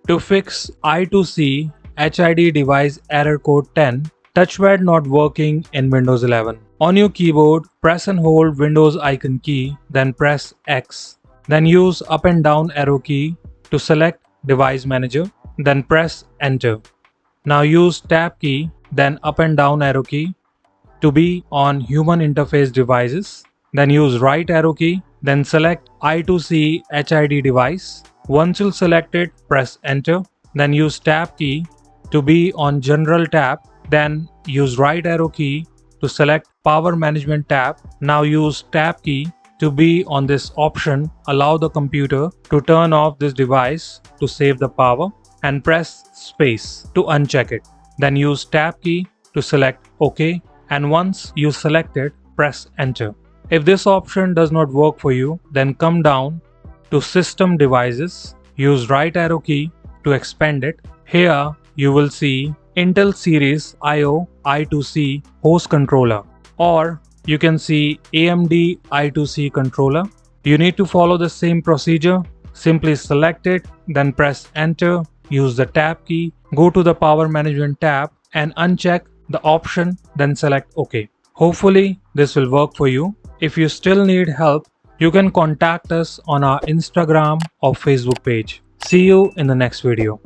To fix I2C HID device error code 10, touchpad not working in Windows 11. On your keyboard, press and hold Windows icon key, then press X. Then use up and down arrow key to select device manager, then press enter. Now use tab key, then up and down arrow key to be on human interface devices. Then use right arrow key, then select I2C HID device. Once you select it, press enter. Then use tab key to be on general tab. Then use right arrow key to select power management tab. Now use tab key to be on this option. Allow the computer to turn off this device to save the power, and press space to uncheck it. Then use tab key to select OK, and once you select it, press enter. If this option does not work for you, then come down to System Devices, use right arrow key to expand it. Here you will see Intel Series I/O I2C host controller, or you can see AMD I2C controller. You need to follow the same procedure. Simply select it, then press enter, use the tab key, go to the power management tab and uncheck the option, then select OK. Hopefully this will work for you. If you still need help, you can contact us on our Instagram or Facebook page. See you in the next video.